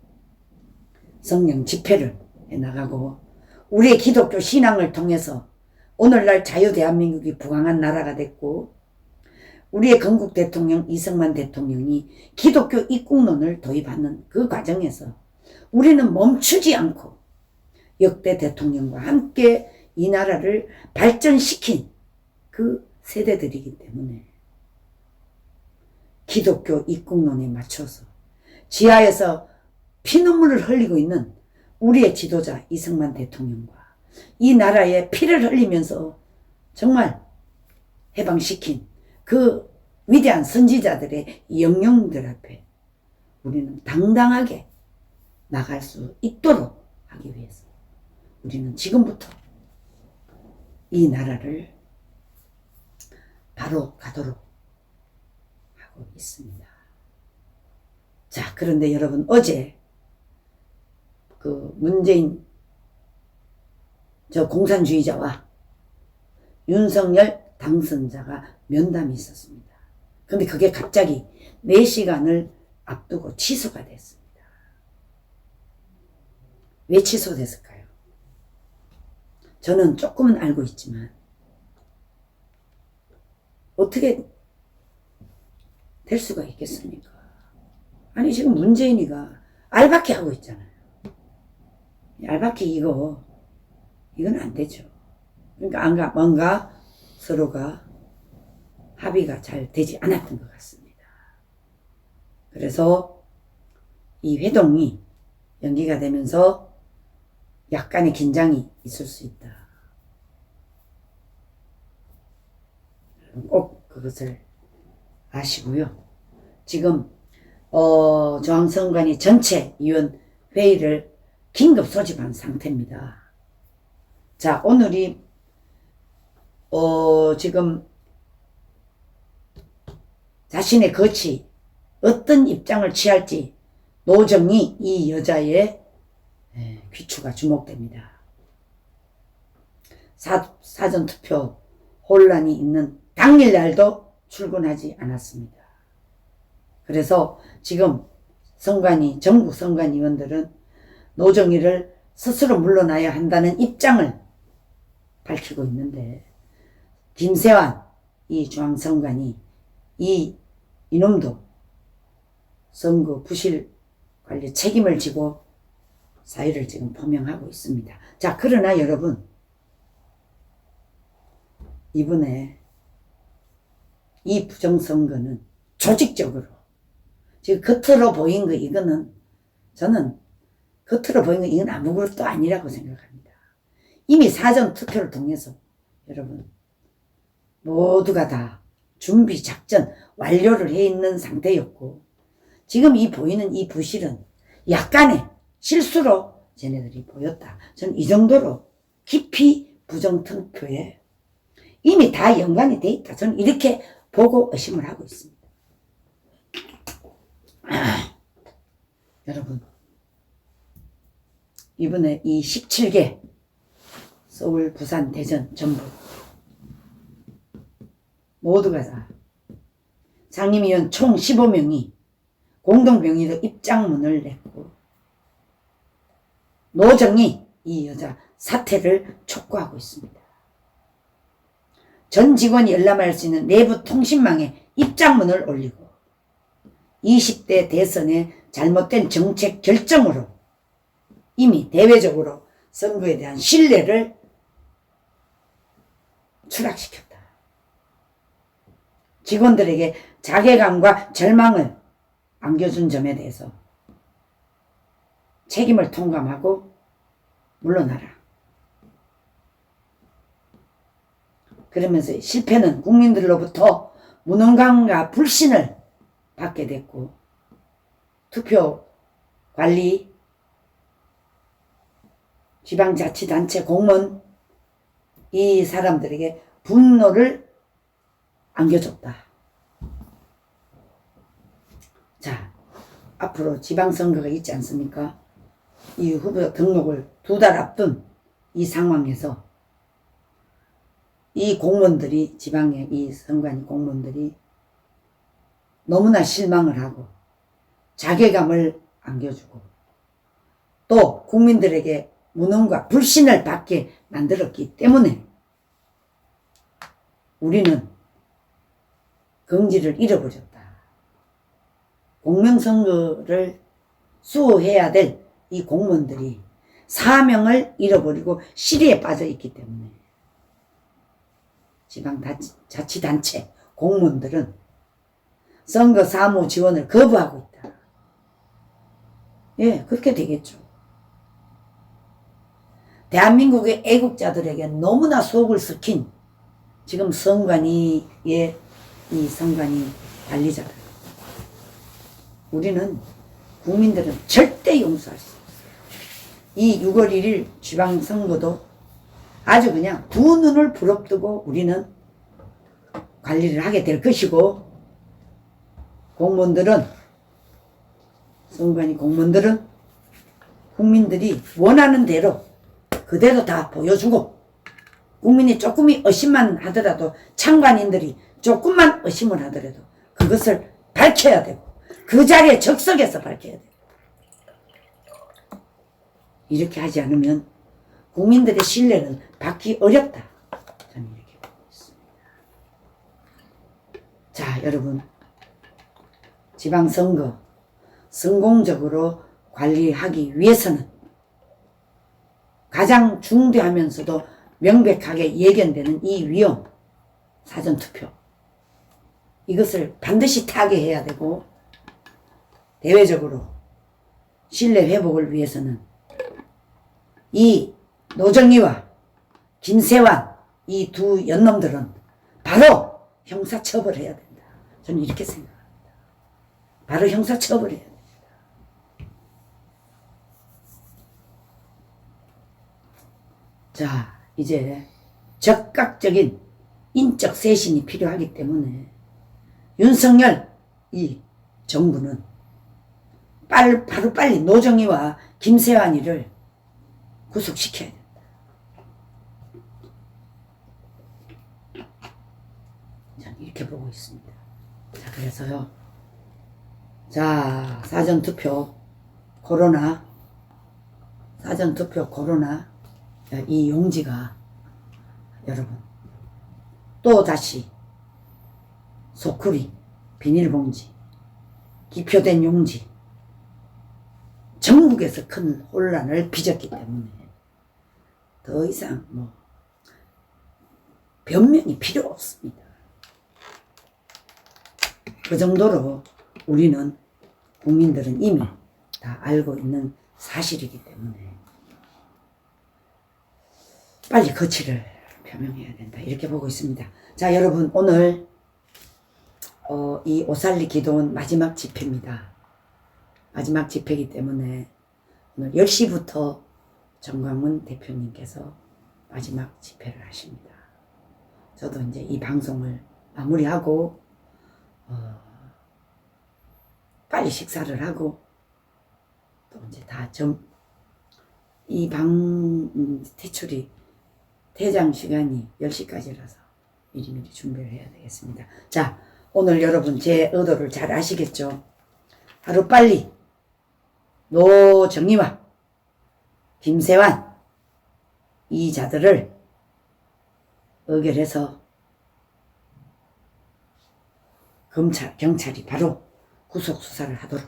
성령 집회를 해나가고 우리의 기독교 신앙을 통해서 오늘날 자유 대한민국이 부강한 나라가 됐고, 우리의 건국 대통령 이승만 대통령이 기독교 입국론을 도입하는 그 과정에서 우리는 멈추지 않고 역대 대통령과 함께 이 나라를 발전시킨 그 세대들이기 때문에 기독교 입국론에 맞춰서 지하에서 피눈물을 흘리고 있는 우리의 지도자 이승만 대통령과 이 나라에 피를 흘리면서 정말 해방시킨 그 위대한 선지자들의 영령들 앞에 우리는 당당하게 나갈 수 있도록 하기 위해서 우리는 지금부터 이 나라를 바로 가도록 하고 있습니다. 자, 그런데 여러분, 어제 그 문재인 저 공산주의자와 윤석열 당선자가 면담이 있었습니다. 그런데 그게 갑자기 4시간을 앞두고 취소가 됐습니다. 왜 취소됐을까요? 저는 조금은 알고 있지만 어떻게 될 수가 있겠습니까? 아니 지금 문재인이가 알바키 하고 있잖아요. 알바키 이건 안 되죠. 그러니까 뭔가 서로가 합의가 잘 되지 않았던 것 같습니다. 그래서 이 회동이 연기가 되면서 약간의 긴장이 있을 수 있다. 꼭 그것을 아시고요. 지금 중앙선관위 전체 위원 회의를 긴급 소집한 상태입니다. 자, 오늘이 지금 자신의 거치 어떤 입장을 취할지 노정희 이 여자의 귀추가 주목됩니다. 사전투표 혼란이 있는 당일날도 출근하지 않았습니다. 그래서 지금 전국 선관위원들은 노정희를 스스로 물러나야 한다는 입장을 밝히고 있는데 김세환 이 중앙선관위 이놈도 선거 부실 관리 책임을 지고 사의를 지금 표명하고 있습니다. 자, 그러나 여러분 이번에 이 부정선거는 조직적으로 지금 겉으로 보인 거 이거는 저는 겉으로 보인 거 이건 아무것도 아니라고 생각합니다. 이미 사전투표를 통해서 여러분 모두가 다 준비 작전 완료를 해 있는 상태였고 지금 보이는 이 부실은 약간의 실수로 쟤네들이 보였다. 저는 이 정도로 깊이 부정투표에 이미 다 연관이 돼 있다. 저는 이렇게 보고 의심을 하고 있습니다. 여러분 이번에 이 17개 서울, 부산, 대전, 전북 모두가 다 상임위원 총 15명이 공동명의로 입장문을 냈고 노정희 이 여자 사퇴를 촉구하고 있습니다. 전 직원이 열람할 수 있는 내부 통신망에 입장문을 올리고 20대 대선의 잘못된 정책 결정으로 이미 대외적으로 선거에 대한 신뢰를 추락시켰다. 직원들에게 자괴감과 절망을 안겨준 점에 대해서 책임을 통감하고 물러나라. 그러면서 실패는 국민들로부터 무능감과 불신을 받게 됐고 투표 관리 지방자치단체 공무원 이 사람들에게 분노를 안겨줬다. 자, 앞으로 지방선거가 있지 않습니까? 이 후보 등록을 2달 앞둔 이 상황에서 이 공무원들이 지방의 이 선관위 공무원들이 너무나 실망을 하고 자괴감을 안겨주고 또 국민들에게 무능과 불신을 받게 만들었기 때문에 우리는 긍지를 잃어버렸다. 공명선거를 수호해야 될 이 공무원들이 사명을 잃어버리고 시리에 빠져 있기 때문에 지방자치단체 공무원들은 선거 사무 지원을 거부하고 있다. 예, 그렇게 되겠죠. 대한민국의 애국자들에게 너무나 속을 썩힌 지금 선관위의 이 선관위 관리자들. 우리는 국민들은 절대 용서할 수 없어요. 이 6월 1일 지방선거도 아주 그냥 두 눈을 부릅뜨고 우리는 관리를 하게 될 것이고 공무원들은 선관위 공무원들은 국민들이 원하는 대로 그대로 다 보여주고 국민이 조금이 의심만 하더라도 참관인들이 조금만 의심을 하더라도 그것을 밝혀야 되고 그 자리에 적석해서 밝혀야 돼요. 이렇게 하지 않으면 국민들의 신뢰는 받기 어렵다. 저는 이렇게 보고 있습니다. 자, 여러분, 지방선거 성공적으로 관리하기 위해서는 가장 중대하면서도 명백하게 예견되는 이 위험, 사전투표, 이것을 반드시 타개해야 되고, 대외적으로 신뢰 회복을 위해서는 이 노정희와 김세환 이 두 연놈들은 바로 형사처벌해야 된다. 저는 이렇게 생각합니다. 바로 형사처벌해야 됩니다. 자, 이제 적극적인 인적 쇄신이 필요하기 때문에 윤석열 이 정부는 바로 빨리 노정희와 김세환이를 구속시켜야 된다. 저는 이렇게 보고 있습니다. 자, 그래서요. 자, 사전투표 코로나 이 용지가 여러분 또 다시 소쿠리, 비닐봉지, 기표된 용지 전국에서 큰 혼란을 빚었기 때문에 더 이상 변명이 필요 없습니다. 그 정도로 우리는 국민들은 이미 다 알고 있는 사실이기 때문에 빨리 거취를 표명해야 된다. 이렇게 보고 있습니다. 자, 여러분, 오늘 이 오살리 기도원 마지막 집회입니다. 마지막 집회이기 때문에 오늘 10시부터 정광훈 대표님께서 마지막 집회를 하십니다. 저도 이제 이 방송을 마무리하고 빨리 식사를 하고 또 이제 이 퇴출이 퇴장 시간이 10시까지라서 미리미리 준비를 해야 되겠습니다. 자, 오늘 여러분 제 의도를 잘 아시겠죠? 하루빨리 노정희와 김세환 이 자들을 의결해서 경찰이 바로 구속수사를 하도록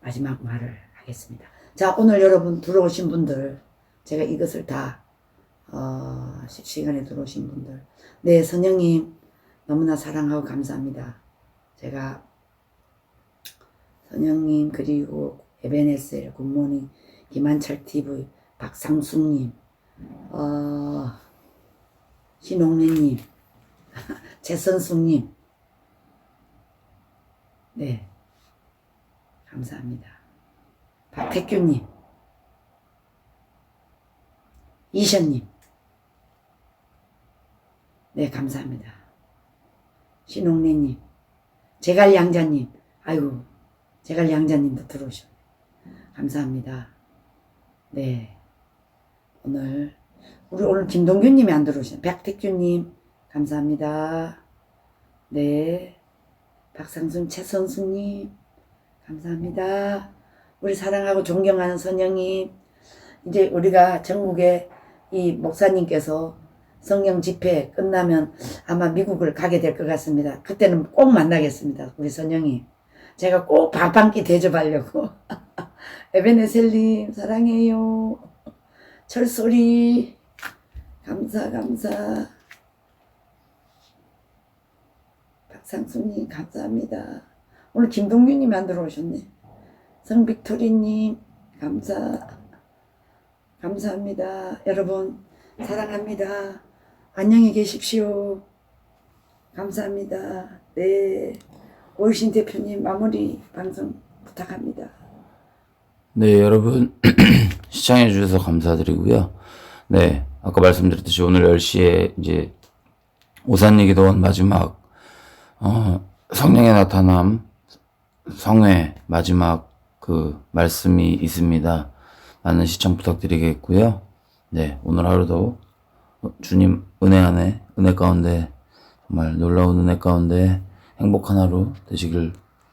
마지막 말을 하겠습니다. 자, 오늘 여러분 들어오신 분들, 제가 이것을 다 실시간에 들어오신 분들, 네, 선영님 너무나 사랑하고 감사합니다. 제가 선영님, 그리고 에베네셀 굿모닝, 김한철TV, 박상숙님, 신홍래님, 최선숙님, 네, 감사합니다. 박태규님, 이션님, 네, 감사합니다. 신홍래님, 제갈양자님, 아이고, 제갈양자님도 들어오셨네. 감사합니다. 네, 오늘 김동규님이 안 들어오셨네. 박태규님, 감사합니다. 네, 박상순, 최선수님, 감사합니다. 우리 사랑하고 존경하는 선영님, 이제 우리가 전국에 이 목사님께서 성령 집회 끝나면 아마 미국을 가게 될 것 같습니다. 그때는 꼭 만나겠습니다. 우리 선영이. 제가 꼭 밥 한 끼 대접하려고. 에베네셀님 사랑해요. 철소리 감사. 박상수님 감사합니다. 오늘 김동규님 안 들어오셨네. 성빅토리님 감사합니다. 여러분 사랑합니다. 안녕히 계십시오. 감사합니다. 네, 오일신 대표님 마무리 방송 부탁합니다. 네, 여러분 시청해 주셔서 감사드리고요. 네, 아까 말씀드렸듯이 오늘 10시에 이제 오산리 기도원 마지막 성령의 나타남 성회 마지막 그 말씀이 있습니다. 많은 시청 부탁드리겠고요. 네, 오늘 하루도 주님 은혜 가운데 정말 놀라운 은혜 가운데 행복한 하루 되시길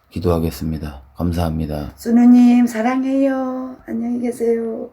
기도하겠습니다. 감사합니다. 순우님 사랑해요. 안녕히 계세요.